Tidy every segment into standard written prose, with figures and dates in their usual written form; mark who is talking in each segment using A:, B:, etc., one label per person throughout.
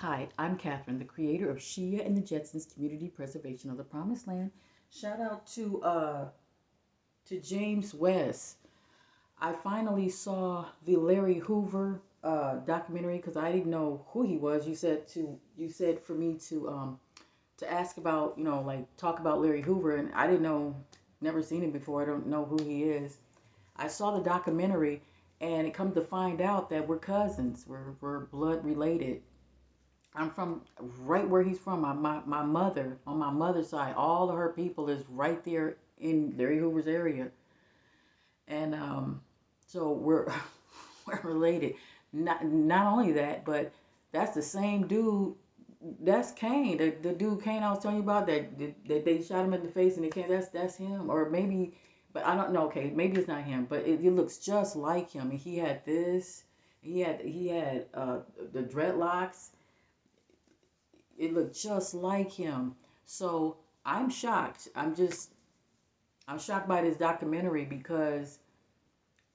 A: Hi, I'm Catherine, the creator of Shia and the Jetsons Community Preservation of the Promised Land. Shout out to James West. I finally saw the Larry Hoover documentary because I didn't know who he was. You said for me to ask about, like talk about Larry Hoover, and I didn't know, never seen him before. I don't know who he is. I saw the documentary, and it comes to find out that we're cousins. We're blood related. I'm from right where he's from. My mother, on my mother's side, all of her people is right there in Larry Hoover's area. And so we're we're related. Not only that, but that's the same dude. That's Kane, the dude Kane I was telling you about that they shot him in the face and they can't. That's him, or maybe, but I don't know. Okay, maybe it's not him, but it looks just like him. And he had this. He had the dreadlocks. It looked just like him. So I'm shocked. I'm shocked by this documentary because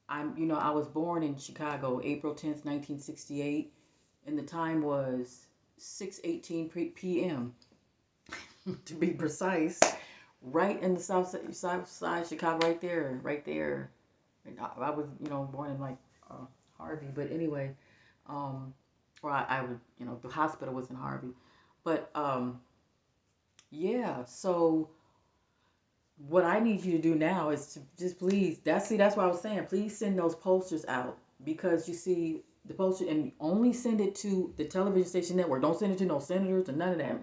A: I was born in Chicago, April 10th, 1968, and the time was 6:18 p.m. to be precise, right in the south side of Chicago, right there. And I was, born in like Harvey, but anyway, or I was, the hospital was in Harvey, but yeah. So what I need you to do now is to just please. That's what I was saying. Please send those posters out because you see the poster and only send it to the television station network. Don't send it to no senators or none of that.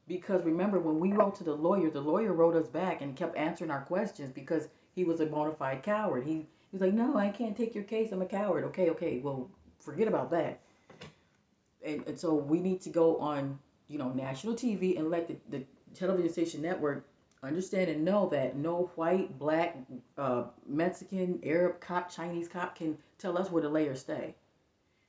A: Because remember when we wrote to the lawyer wrote us back and kept answering our questions because he was a bona fide coward. He was like, no, I can't take your case. I'm a coward. Okay. Well, forget about that. And so we need to go on, national TV and let the television station network understand and know that no white, black, Mexican, Arab cop, Chinese cop can tell us where to lay or stay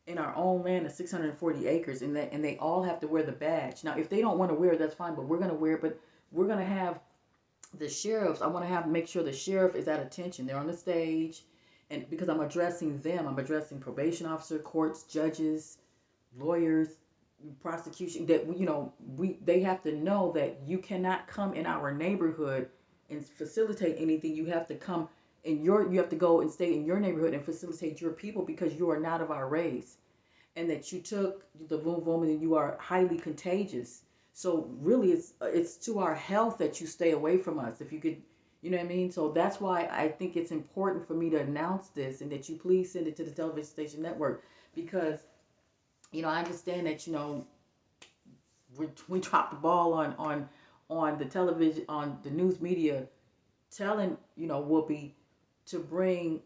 A: in our own land of 640 acres, and they all have to wear the badge. Now, if they don't want to wear it, that's fine, but we're gonna wear it. But we're gonna have the sheriffs. I want to have make sure the sheriff is at attention. They're on the stage, and because I'm addressing them, I'm addressing probation officer, courts, judges, lawyers, prosecution, that we they have to know that you cannot come in our neighborhood and facilitate anything. You have to come you have to go and stay in your neighborhood and facilitate your people because you are not of our race, and that you took the boom boom and you are highly contagious. So really it's to our health that you stay away from us. If you could, you know what I mean? So that's why I think it's important for me to announce this and that you please send it to the television station network because I understand that we dropped the ball on the television, on the news media, telling Whoopi to bring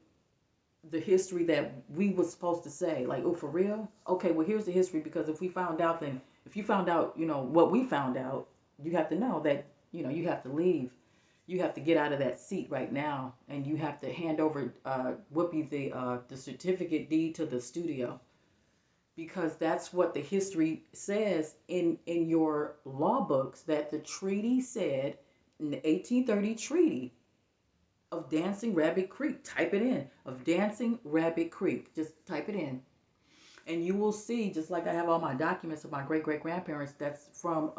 A: the history that we was supposed to say. Like, oh, for real? Okay, well, here's the history because if you found out, what we found out, you have to know that you have to leave. You have to get out of that seat right now, and you have to hand over Whoopi the certificate deed to the studio because that's what the history says in your law books, that the treaty said in the 1830 treaty of Dancing Rabbit Creek. Type it in, of Dancing Rabbit Creek. Just type it in, and you will see, just like I have all my documents of my great great grandparents that's from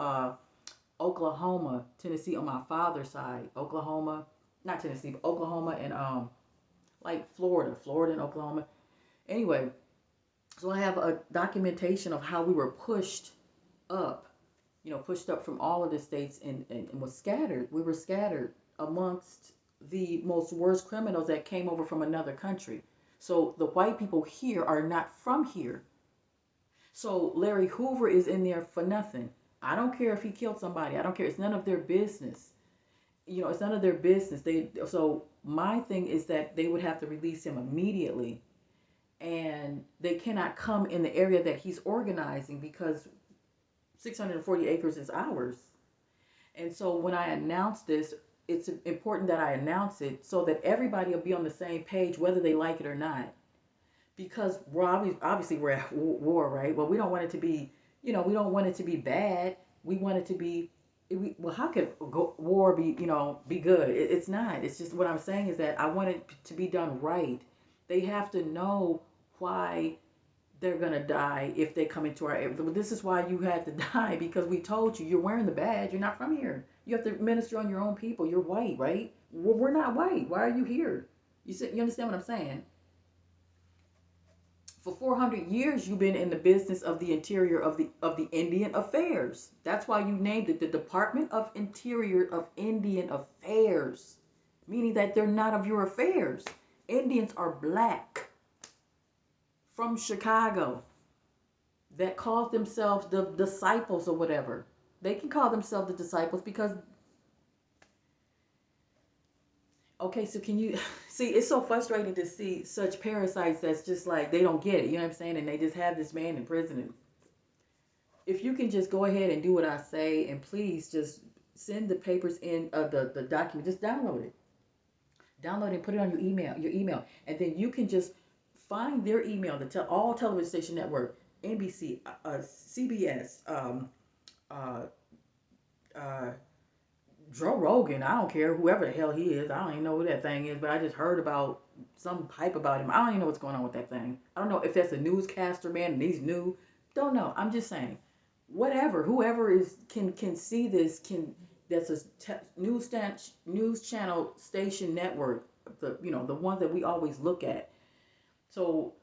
A: Oklahoma, Tennessee on my father's side. Oklahoma, not Tennessee, but Oklahoma and like Florida and Oklahoma. Anyway, so I have a documentation of how we were up, pushed up from all of the states and was scattered. We were scattered amongst the most worst criminals that came over from another country. So the white people here are not from here. So Larry Hoover is in there for nothing. I don't care if he killed somebody. I don't care. It's none of their business. It's none of their business. So my thing is that they would have to release him immediately, and they cannot come in the area that he's organizing because 640 acres is ours. And so when I announce this, it's important that I announce it so that everybody will be on the same page, whether they like it or not. Because obviously we're at war, right? Well, we don't want it to be, we don't want it to be bad. We want it to be, well, how could war be, be good? It's not. It's just what I'm saying is that I want it to be done right. They have to know why they're gonna die if they come into our area. This is why you had to die, because we told you you're wearing the badge. You're not from here. You have to minister on your own people. You're white, right? We're not white. Why are you here? You understand what I'm saying? For 400 years, you've been in the business of the interior of the Indian Affairs. That's why you named it the Department of Interior of Indian Affairs, meaning that they're not of your affairs. Indians are black from Chicago that call themselves the disciples or whatever. They can call themselves the disciples because, okay, so can you see, it's so frustrating to see such parasites that's just like, they don't get it, you know what I'm saying? And they just have this man in prison. And if you can just go ahead and do what I say, and please just send the papers in, the document, just download it. Download it and put it on your email. And then you can just find their email, all television station network, NBC, CBS, Joe Rogan, I don't care, whoever the hell he is. I don't even know who that thing is, but I just heard about some hype about him. I don't even know what's going on with that thing. I don't know if that's a newscaster, man, and he's new. Don't know. I'm just saying. Whatever, whoever is can see this, that's a news channel station network, the the ones that we always look at. So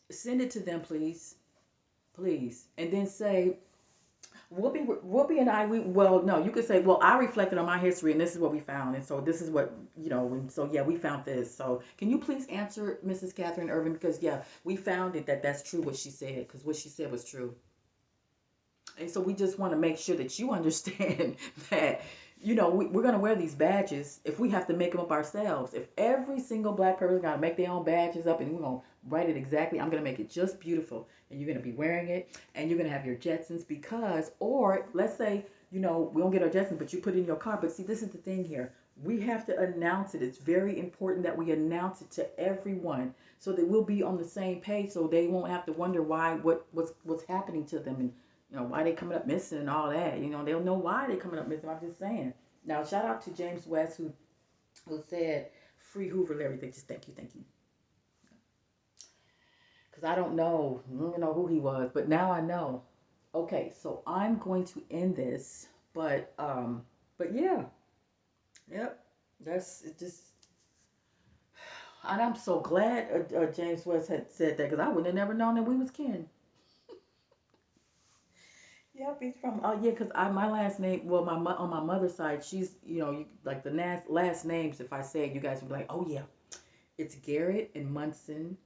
A: send it to them, please, and then say, Whoopi and I, well, no, you could say, well, I reflected on my history and this is what we found. And so this is what, and so yeah, we found this. So can you please answer Mrs. Catherine Irvin? Because yeah, we found it that's true what she said, because what she said was true. And so we just want to make sure that you understand that, we're going to wear these badges if we have to make them up ourselves. If every single black person got to make their own badges up and we're going to write it exactly, I'm going to make it just beautiful. And you're going to be wearing it and you're going to have your Jetsons or let's say, we don't get our Jetsons, but you put it in your car. But see, this is the thing here. We have to announce it. It's very important that we announce it to everyone so that we'll be on the same page, so they won't have to wonder what's happening to them, and why they coming up missing and all that. They'll know why they coming up missing. I'm just saying. Now, shout out to James West who said, free Hoover, everything. Just thank you. Because I don't know who he was, but now I know. Okay, so I'm going to end this, but yeah. Yep. That's it. Just, and I'm so glad James West had said that, because I would have never known that we was kin. Yep, he's from. Oh yeah, because my last name. Well, on my mother's side, she's like the last names. If I say it, you guys would be like, oh yeah, it's Garrett and Munson.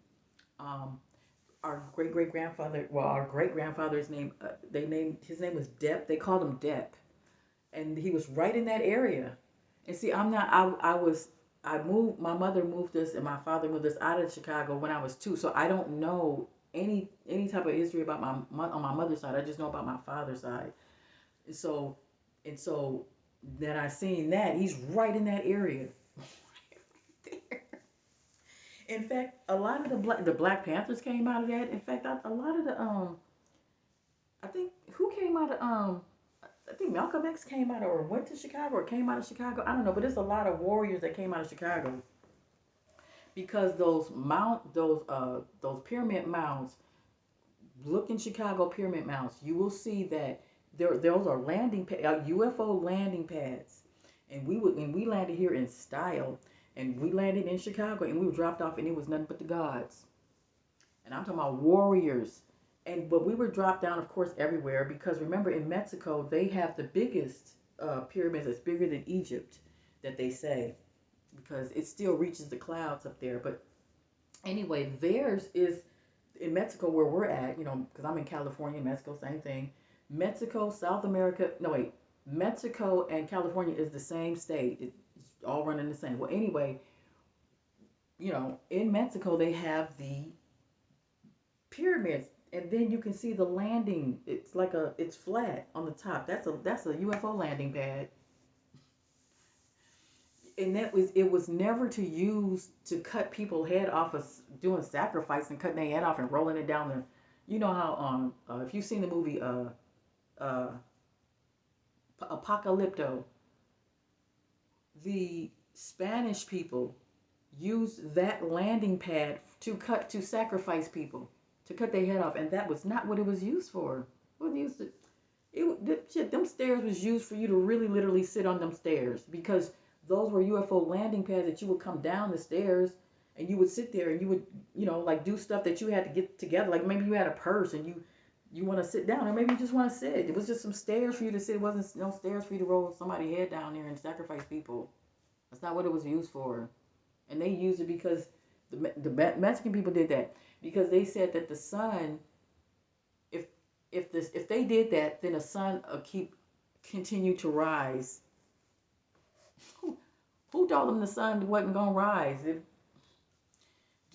A: Our great grandfather. Well, our great grandfather's name. His name was Depp. They called him Depp, and he was right in that area. And see, I'm not. I moved. My mother moved us, and my father moved us out of Chicago when I was 2. So I don't know any type of history about on my mother's side. I just know about my father's side. And so then I seen that he's right in that area. In fact, a lot of the Black Panthers came out of that. In fact, a lot of the I think who came out of I think Malcolm X came out of, or went to Chicago, or came out of Chicago. I don't know, but there's a lot of warriors that came out of Chicago, because those pyramid mounds. Look in Chicago pyramid mounds. You will see that those are UFO landing pads, and we landed here in style, and we landed in Chicago, and we were dropped off, and it was nothing but the gods. And I'm talking about warriors. But we were dropped down, of course, everywhere, because remember, in Mexico they have the biggest pyramids. That's bigger than Egypt, that they say, because it still reaches the clouds up there. But anyway, theirs is in Mexico, where we're at, because I'm in California, Mexico, same thing. Mexico, South America, no wait, Mexico and California is the same state. It's all running the same. Well, anyway, in Mexico they have the pyramids, and then you can see the landing. It's flat on the top. That's a UFO landing pad. And it was never to use to cut people head off of doing sacrifice and cutting their head off and rolling it down the. You know how if you've seen the movie Apocalypto, the Spanish people used that landing pad to sacrifice people. to cut their head off, and that was not what it was used for. It was used to them stairs was used for you to really literally sit on them stairs, because those were UFO landing pads that you would come down the stairs and you would sit there and you would, like do stuff that you had to get together. Like maybe you had a purse and you want to sit down, or maybe you just want to sit. It was just some stairs for you to sit. It wasn't no stairs for you to roll somebody's head down there and sacrifice people. That's not what it was used for. And they used it because the Mexican people did that because they said that the sun, if they did that, then the sun continue to rise. Who told them the sun wasn't gonna rise?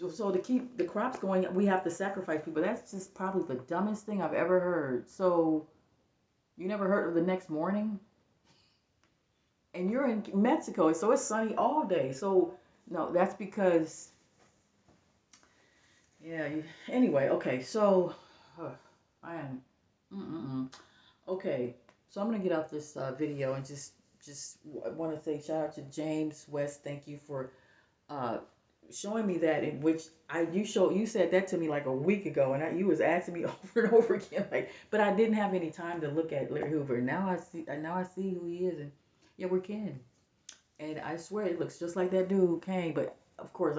A: So to keep the crops going, we have to sacrifice people. That's just probably the dumbest thing I've ever heard. So you never heard of the next morning? And you're in Mexico, so it's sunny all day. So no, that's because, yeah. Anyway, okay. So I am. Okay, so I'm gonna get off this video and just want to say shout out to James West. Thank you for showing me that, in which you said that to me like a week ago, and you was asking me over and over again, but I didn't have any time to look at Larry Hoover. Now I see who he is, and yeah, we're kin. And I swear it looks just like that dude Kang, but of course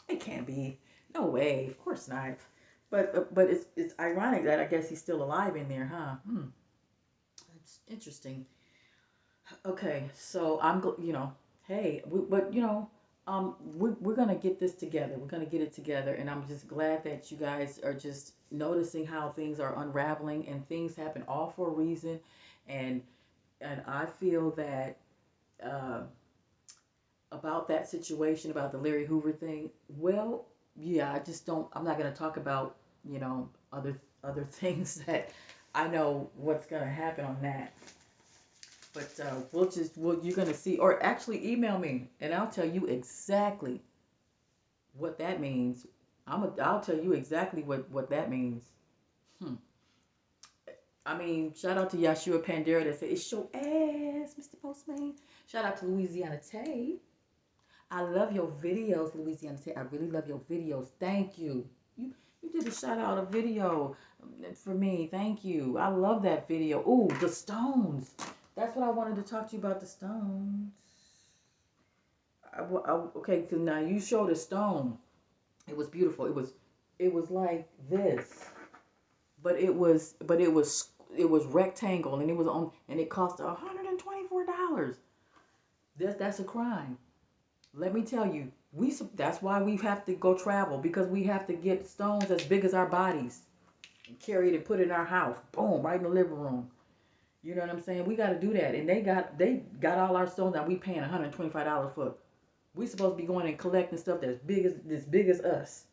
A: it can't be. No way, of course not. But it's ironic that I guess he's still alive in there, huh? That's interesting. Okay, so hey, we're gonna get this together. We're gonna get it together, and I'm just glad that you guys are just noticing how things are unraveling, and things happen all for a reason, and I feel that about that situation, about the Larry Hoover thing. Well, yeah, I'm not gonna talk about other things that I know what's gonna happen on that. But you're gonna see, or actually email me, and I'll tell you exactly what that means. I'll tell you exactly what that means. I mean, shout out to Yashua Pandera that said, "It's your ass, Mr. Postman." Shout out to Louisiana Tay. I love your videos, Louisiana Tay. I really love your videos. Thank you. You did a shout out a video for me. Thank you. I love that video. Ooh, the stones. That's what I wanted to talk to you about, the stones. Okay, because now you showed a stone. It was beautiful. It was like this, but it was rectangle, and it cost $124. That's a crime. Let me tell you, that's why we have to go travel, because we have to get stones as big as our bodies and carry it and put it in our house. Boom, right in the living room. You know what I'm saying? We got to do that. And they got all our stones that we paying $125 for. We supposed to be going and collecting stuff that's big as us,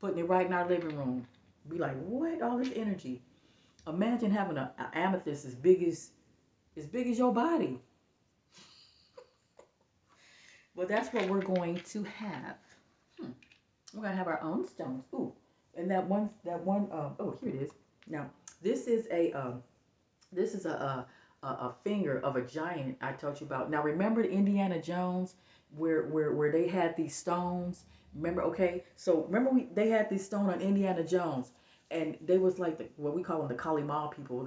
A: putting it right in our living room. Be like, what? All this energy. Imagine having an amethyst as big as your body. Well, that's what we're going to have. We're gonna have our own stones. Ooh, and that one. Oh, here it is. Now, this is a finger of a giant I told you about. Now, remember Indiana Jones, where they had these stones. Remember? Okay, so remember they had this stone on Indiana Jones, and they was like what we call them the Kali Ma people.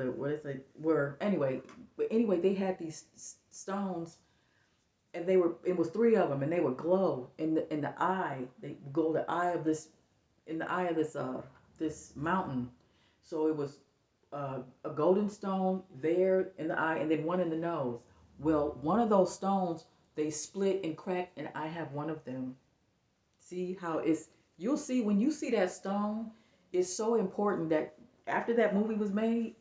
A: Anyway, they had these stones. And it was three of them, and they would glow in the eye. They glow in the eye of this mountain. So it was a golden stone there in the eye, and then one in the nose. Well, one of those stones they split and cracked, and I have one of them. See how you'll see when you see that stone. It's so important that after that movie was made,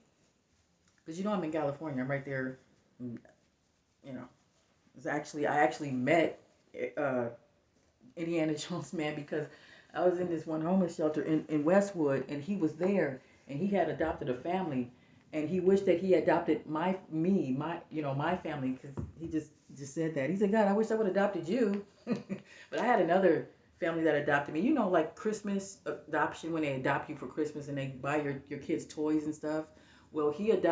A: because I'm in California, I'm right there, I actually met Indiana Jones man, because I was in this one homeless shelter in Westwood, and he was there, and he had adopted a family, and he wished that he adopted my family, because he just said that. He said, "God, I wish I would have adopted you." But I had another family that adopted me. Like Christmas adoption, when they adopt you for Christmas and they buy your kids toys and stuff. Well, he had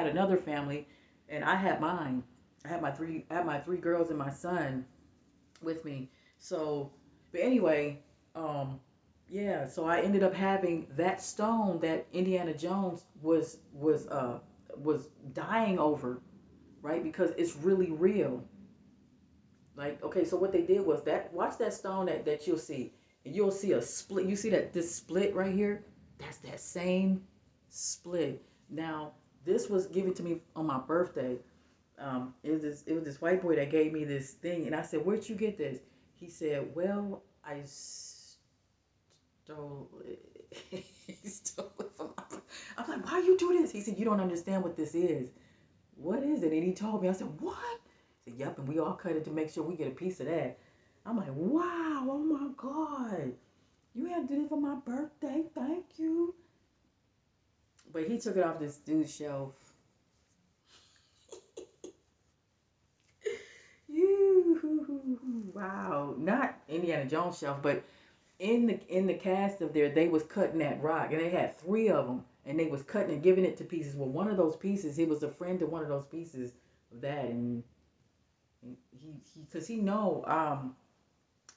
A: another family, and I had mine. I had my three girls and my son with me. So, but anyway, Yeah, so I ended up having that stone that Indiana Jones was dying over, right? Because it's really real. Like, okay, so what they did was that watch that stone that you'll see, and you'll see a split. You see that this split right here? That's that same split. Now, this was given to me on my birthday. It was this white boy that gave me this thing, and I said, "Where'd you get this?" He said, "Well, I stole it." He stole it from my. I'm like, "Why you do this?" He said, "You don't understand what this is." What is it? And he told me. I said, "What?" He said, "Yep." And we all cut it to make sure we get a piece of that. I'm like, "Wow! Oh my God! You had to do this for my birthday. Thank you." But he took it off this dude's shelf. You wow! Not Indiana Jones shelf, but in the cast of there, they was cutting that rock, and they had three of them, and they was cutting and giving it to pieces. Well, one of those pieces, he was a friend to one of those pieces of that, and because he know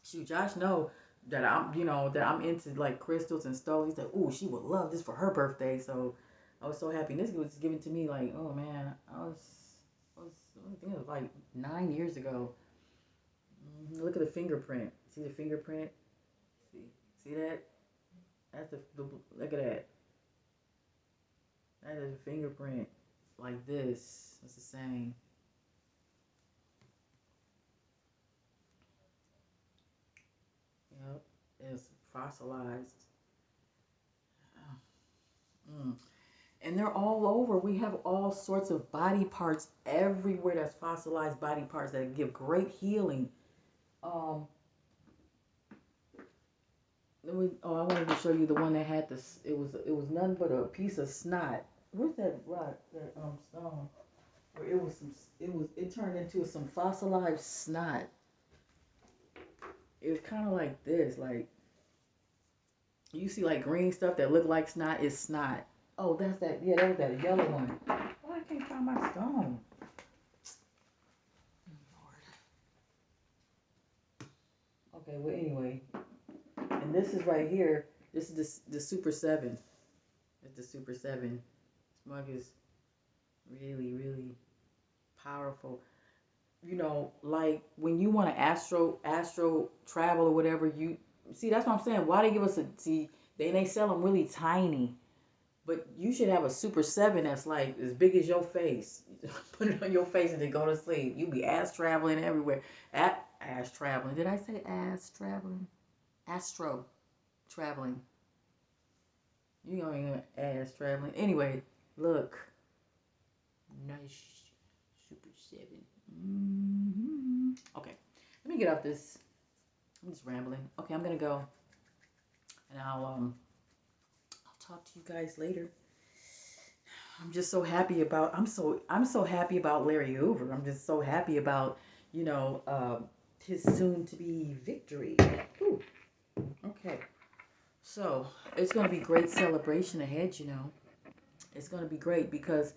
A: shoot, Josh know that I'm into like crystals and stones. He's like, "Ooh, she would love this for her birthday." So I was so happy. And this was given to me like, oh man, I think it was like 9 years ago. Look at the fingerprint. See the fingerprint? See, see that? That's the look at that. That is a fingerprint like this. It's the same. Yep, it's fossilized. Mm. And they're all over. We have all sorts of body parts everywhere that's fossilized body parts that give great healing. Um, I wanted to show you the one that had this. It was nothing but a piece of snot. Where's that rock? That stone where it was some. It turned into some fossilized snot. It was kind of like this. Like you see, like green stuff that look like snot is snot. Oh, that's that. Yeah, that was that yellow one. Oh, I can't find my stone. Okay, well, anyway, and this is right here. This is the Super 7. It's the Super 7. This mug is really, really powerful. Like when you want to astro travel or whatever, you see that's what I'm saying. Why they give us a see? They sell them really tiny, but you should have a Super 7 that's like as big as your face. Put it on your face and then go to sleep. You be ass traveling everywhere. Ass traveling. Did I say ass traveling? Astro traveling. You don't even ass traveling. Anyway, look. Nice Super 7. Okay. Let me get off this. I'm just rambling. Okay, I'm gonna go. And I'll talk to you guys later. I'm just so happy about I'm so happy about Larry Hoover. I'm just so happy about, you know, uh, his soon to be victory. Ooh, okay. So it's gonna be great celebration ahead. It's gonna be great because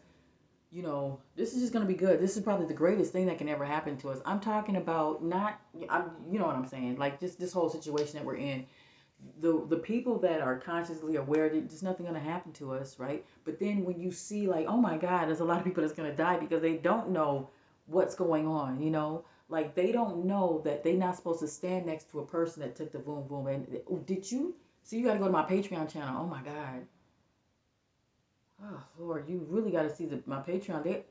A: this is just going to be good. This is probably the greatest thing that can ever happen to us. I'm talking about not, you know what I'm saying? Like just this whole situation that we're in. The people that are consciously aware that there's nothing going to happen to us, right? But then when you see like, oh my God, there's a lot of people that's going to die because they don't know what's going on. Like they don't know that they're not supposed to stand next to a person that took the boom boom. And oh, did you? So you got to go to my Patreon channel. Oh my God. Oh Lord, you really got to see my Patreon. They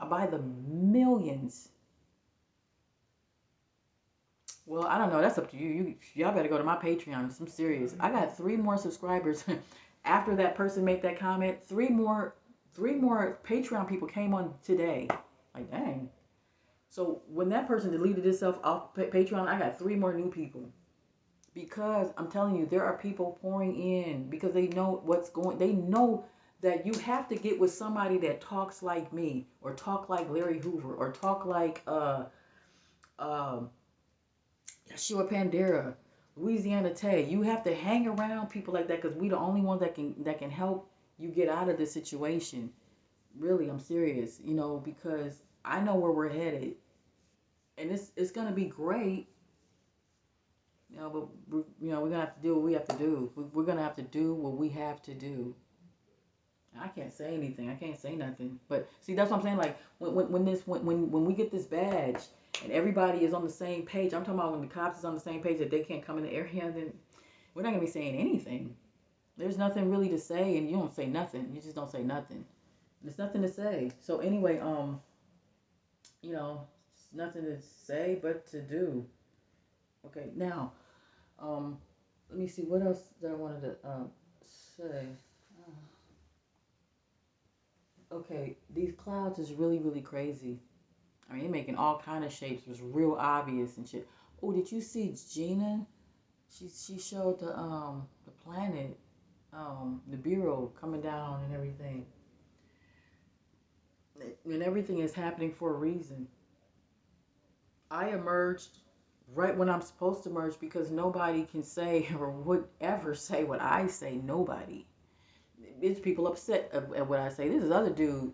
A: by the millions. Well, I don't know. That's up to you. Y'all better go to my Patreon. I'm serious. I got 3 more subscribers after that person made that comment. Three more Patreon people came on today. Like dang. So when that person deleted itself off Patreon, I got 3 more new people. Because I'm telling you, there are people pouring in because they know what's going. They know that you have to get with somebody that talks like me, or talk like Larry Hoover, or talk like uh, Yeshua Pandera, Louisiana Tay. You have to hang around people like that because we the only ones that can help you get out of this situation. Really, I'm serious. Because I know where we're headed, and it's gonna be great. You know, but we're gonna have to do what we have to do. We're gonna have to do what we have to do. I can't say anything. I can't say nothing. But see, that's what I'm saying. Like when we get this badge and everybody is on the same page. I'm talking about when the cops is on the same page that they can't come in the area. Then we're not gonna be saying anything. There's nothing really to say, and you don't say nothing. You just don't say nothing. There's nothing to say. So anyway, it's nothing to say but to do. Okay, now, let me see what else that I wanted to say. Okay, these clouds is really, really crazy. I mean, they're making all kind of shapes. It was real obvious and shit. Oh, did you see Gina? She showed the planet, the bureau coming down and everything. And everything is happening for a reason. I emerged right when I'm supposed to emerge because nobody can say or would ever say what I say. Nobody. It's people upset at what I say. This is other dude.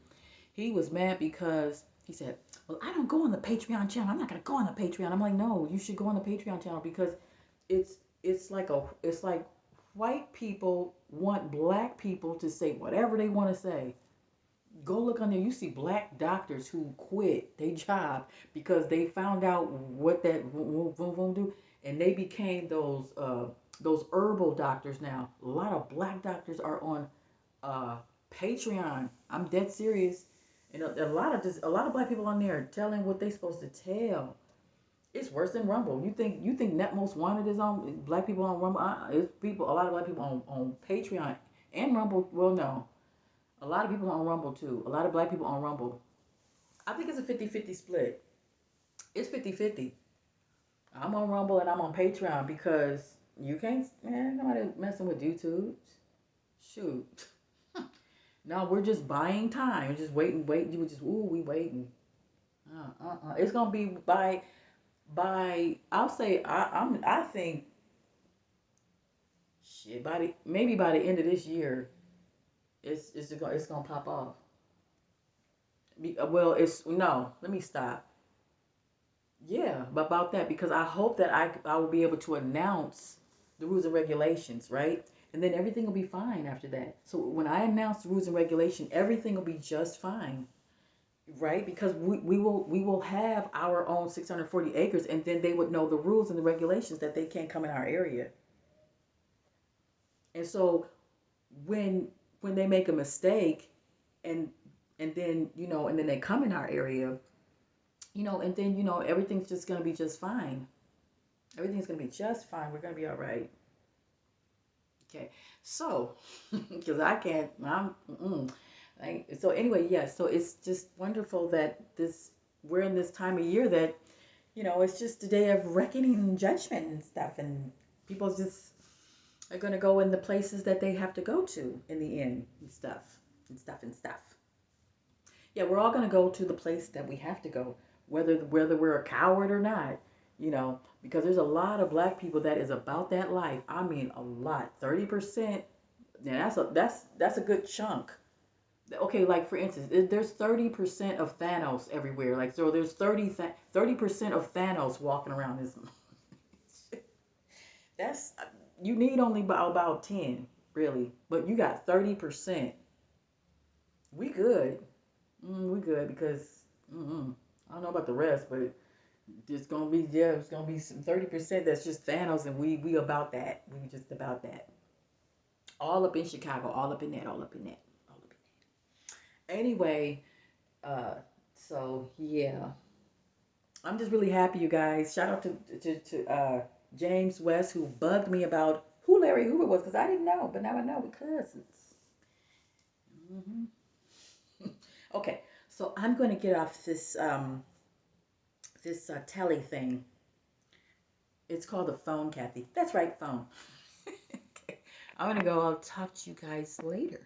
A: He was mad because he said, "Well, I don't go on the Patreon channel. I'm not gonna go on the Patreon." I'm like, "No, you should go on the Patreon channel because it's like white people want black people to say whatever they want to say. Go look on there. You see black doctors who quit their job because they found out what that vroom do, and they became those herbal doctors now. A lot of black doctors are on Patreon. I'm dead serious. And a lot of black people on there telling what they supposed to tell. It's worse than Rumble. You think Net Most Wanted is on black people on Rumble? It's people. A lot of black people on Patreon and Rumble. Well, no. A lot of people on Rumble too. A lot of black people on Rumble. I think it's a 50-50 split. It's 50-50. I'm on Rumble and I'm on Patreon because you can't, man, nobody messing with YouTube. Shoot. No, we're just buying time. We're just waiting. You were just, ooh, we waiting. It's gonna be I'll say I think shit maybe by the end of this year it's gonna pop off. Well, it's no. Let me stop. Yeah, about that because I hope that I will be able to announce the rules and regulations, right? And then everything will be fine after that. So when I announce the rules and regulation, everything will be just fine, right? Because we will have our own 640 acres, and then they would know the rules and the regulations that they can't come in our area. And so when they make a mistake, and and then they come in our area, and then everything's just gonna be just fine. Everything's gonna be just fine. We're gonna be all right. Okay, so because I can't, so anyway, yes. So it's just wonderful that we're in this time of year that it's just a day of reckoning and judgment and stuff, and people just are gonna go in the places that they have to go to in the end and stuff and stuff and stuff. Yeah, we're all gonna go to the place that we have to go, whether we're a coward or not, because there's a lot of black people that is about that life. I mean, a lot. 30%. Yeah, that's a good chunk. Okay, like for instance, there's 30% of Thanos everywhere. Like so, there's 30% of Thanos walking around this. That's you need only about 10 really, but you got 30%. We good. We good because I don't know about the rest, but it's gonna be it's gonna be some 30% that's just Thanos, and we about that. We just about that. All up in Chicago, all up in that, all up in that, all up in that. Anyway, uh, so yeah, I'm just really happy, you guys. Shout out to James West who bugged me about who Larry Hoover was because I didn't know, but now I know we're cousins. Hmm. Okay, so I'm going to get off this telly thing. It's called a phone, Kathy. That's right, phone. Okay. I'm going to go. I'll talk to you guys later.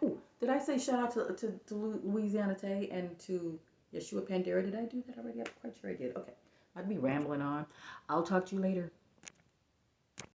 A: Ooh, did I say shout out to Louisiana Tay and to Yeshua Pandera? Did I do that already? I'm quite sure I did. Okay. I'd be rambling on. I'll talk to you later.